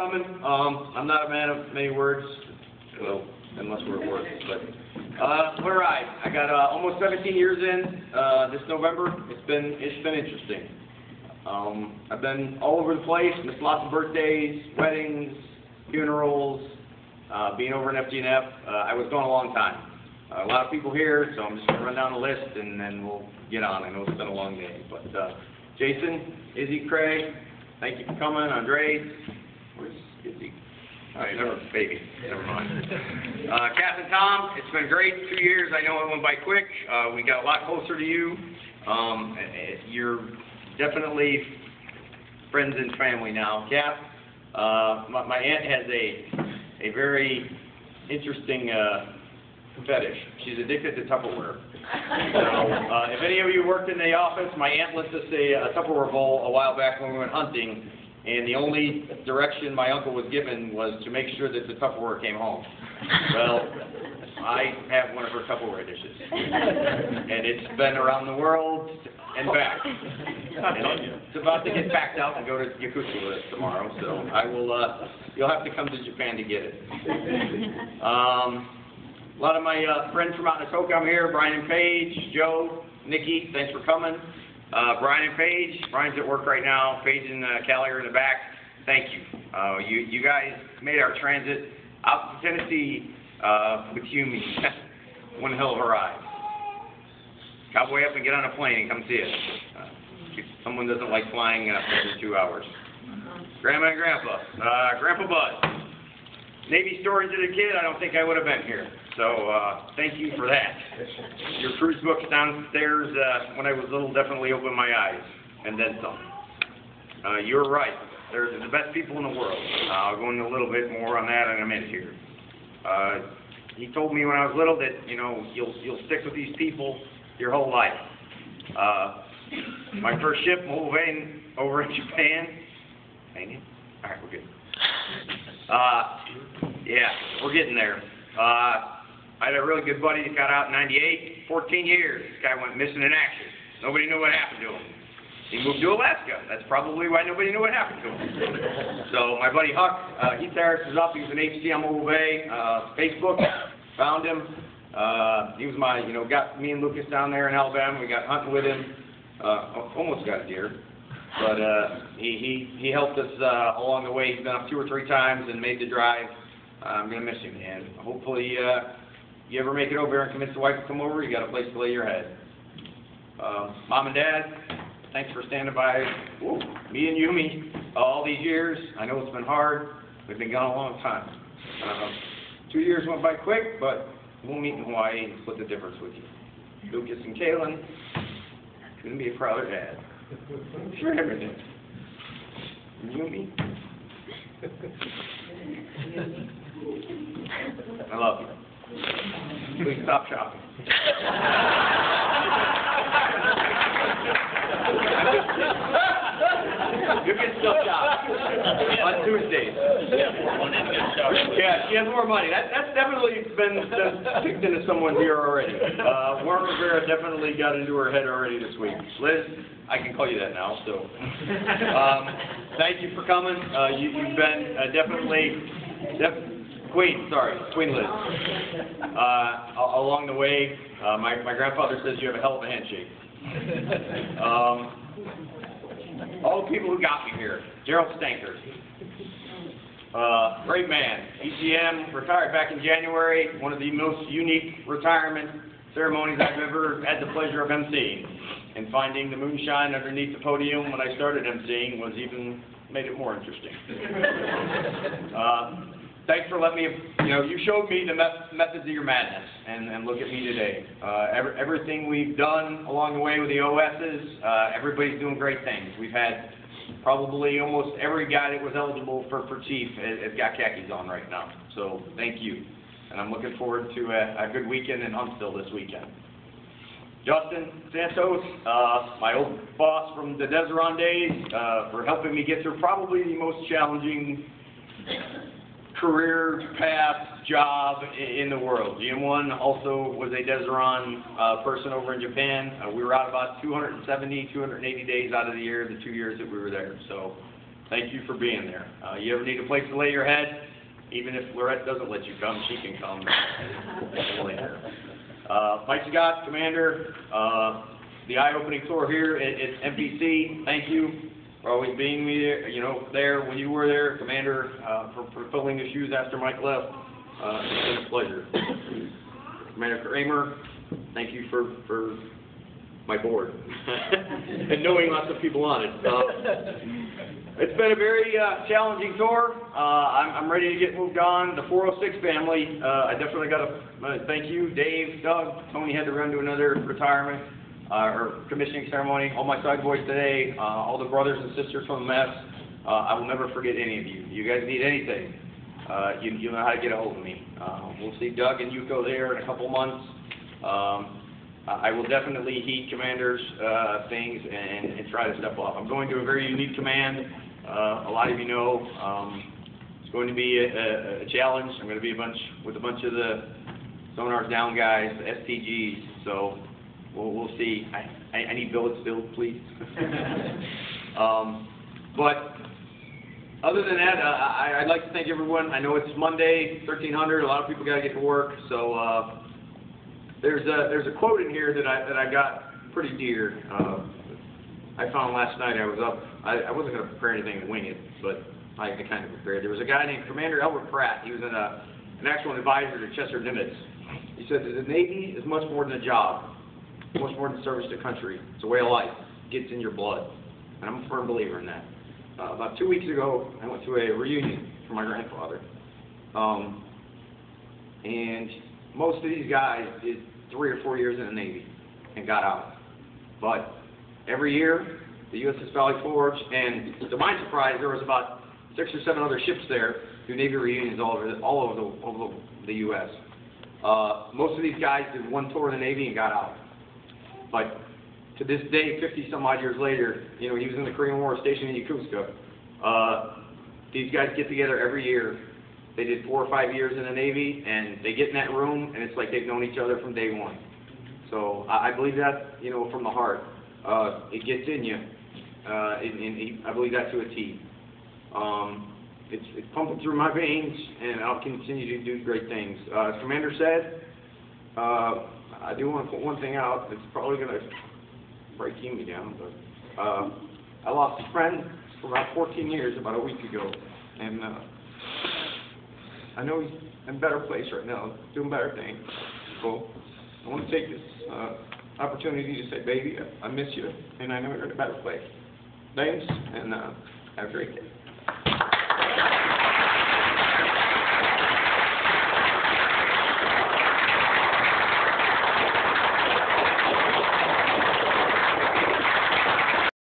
coming. I'm not a man of many words, well, unless we're at work, but what a ride. I got almost 17 years in this November. It's been interesting. I've been all over the place, missed lots of birthdays, weddings, funerals, being over in FG&F. I was gone a long time. A lot of people here, so I'm just going to run down the list and then we'll get on. I know it's been a long day, but Jason, Izzy, Craig, thank you for coming. Andre, where's Izzy? All right, never mind. Kath and Tom, it's been great. 2 years. I know it went by quick. We got a lot closer to you. You're definitely friends and family now. Kath, my aunt has a very interesting fetish. She's addicted to Tupperware. So, if any of you worked in the office, my aunt lent us a Tupperware bowl a while back when we went hunting, and the only direction my uncle was given was to make sure that the Tupperware came home. Well, I have one of her Tupperware dishes, and it's been around the world and back. And it's about to get packed out and go to Yakuza with us tomorrow, so I will. You'll have to come to Japan to get it. A lot of my friends from out in Atoka here, Brian and Paige, Joe, Nikki, thanks for coming. Brian and Paige, Brian's at work right now, Paige and Callie are in the back, thank you. You guys made our transit out to Tennessee with Hume one hell of a ride. Cowboy up and get on a plane and come see us. If someone doesn't like flying more than 2 hours. Grandma and Grandpa, Grandpa Bud. Navy stories as a kid, I don't think I would have been here. So, thank you for that. Your cruise books downstairs, when I was little, definitely opened my eyes, and then some. You're right. They're the best people in the world. I'll go into a little bit more on that in a minute here. He told me when I was little that, you know, you'll stick with these people your whole life. My first ship, moving over in Japan. Hang in. All right, we're good. Yeah, we're getting there. I had a really good buddy that got out in '98, 14 years. This guy went missing in action. Nobody knew what happened to him. He moved to Alaska. That's probably why nobody knew what happened to him. So my buddy Huck, he tears us up. He was an HC on Mobile Bay. Facebook, found him. He was my, got me and Lucas down there in Alabama. We got hunting with him. Almost got a deer. But he helped us along the way. He's been up 2 or 3 times and made the drive. I'm going to miss him, and hopefully you ever make it over here and convince the wife to come over, you got a place to lay your head. Mom and Dad, thanks for standing by me and Yumi all these years. I know it's been hard. We've been gone a long time. 2 years went by quick, but we'll meet in Hawaii and split the difference with you. Lucas and Kaylin, couldn't be a prouder dad. For everything. Yumi. I love you. Please stop shopping. You can still shop on Tuesdays. Yeah, she has more money. That's definitely been kicked into someone's ear already. Warren Rivera definitely got into her head already this week. Liz, I can call you that now. So, thank you for coming. You've been definitely Queen Liz. Along the way, my grandfather says you have a hell of a handshake. All the people who got me here. Gerald Stanker. Great man. ECM, retired back in January. One of the most unique retirement ceremonies I've ever had the pleasure of emceeing. And finding the moonshine underneath the podium when I started emceeing was even made it more interesting. Thanks for letting me, you showed me the methods of your madness, and look at me today. Everything we've done along the way with the OSs, everybody's doing great things. We've had probably almost every guy that was eligible for chief has got khakis on right now. So thank you. And I'm looking forward to a good weekend in Huntsville this weekend. Justin Santos, my old boss from the Deseron days, for helping me get through probably the most challenging career path job in the world. GM1 also was a Deseron person over in Japan. We were out about 270, 280 days out of the year, the 2 years that we were there. So thank you for being there. You ever need a place to lay your head? Even if Lorette doesn't let you come, she can come. Mike Scott, Commander, the eye-opening tour here at MPC, thank you for always being there when you were there. Commander, for filling the shoes after Mike left. It's been a pleasure. Commander Kramer, thank you for my board and knowing lots of people on it. It's been a very challenging tour. I'm ready to get moved on. The 406 family, I definitely got to thank you, Dave, Doug. Tony had to run to another retirement or commissioning ceremony. All my side boys today, all the brothers and sisters from the mess. I will never forget any of you. You guys need anything, you know how to get a hold of me. We'll see Doug and Yuko there in a couple months. I will definitely heed Commander's things and try to step up. I'm going to a very unique command. A lot of you know it's going to be a challenge. I'm going to be with a bunch of the sonars down guys, the STGs. So we'll see. I need billets filled, please. But other than that, I'd like to thank everyone. I know it's Monday, 1300. A lot of people got to get to work, so. There's a quote in here that I got pretty dear. I found last night. I was up. I wasn't going to prepare anything to wing it, but I kind of prepared. There was a guy named Commander Albert Pratt. He was an actual advisor to Chester Nimitz. He said that the Navy is much more than a job, much more than service to country. It's a way of life. It gets in your blood, and I'm a firm believer in that. About 2 weeks ago, I went to a reunion for my grandfather, and most of these guys did 3 or 4 years in the Navy and got out. But every year, the USS Valley Forge, and to my surprise, there was about 6 or 7 other ships there do Navy reunions all over the U.S. Most of these guys did 1 tour in the Navy and got out. But to this day, 50-some-odd years later, he was in the Korean War stationed in Yokosuka. These guys get together every year. They did 4 or 5 years in the Navy, and they get in that room, and it's like they've known each other from day one. So I believe that, from the heart. It gets in you, and I believe that to a T. It's pumping through my veins, and I'll continue to do great things. As Commander said, I do want to put one thing out. It's probably going to break me down, but I lost a friend for about 14 years about a week ago, and I know he's in a better place right now, doing better things. So I want to take this opportunity to say, baby, I miss you, and I know you're in a better place. Thanks, and have a great day.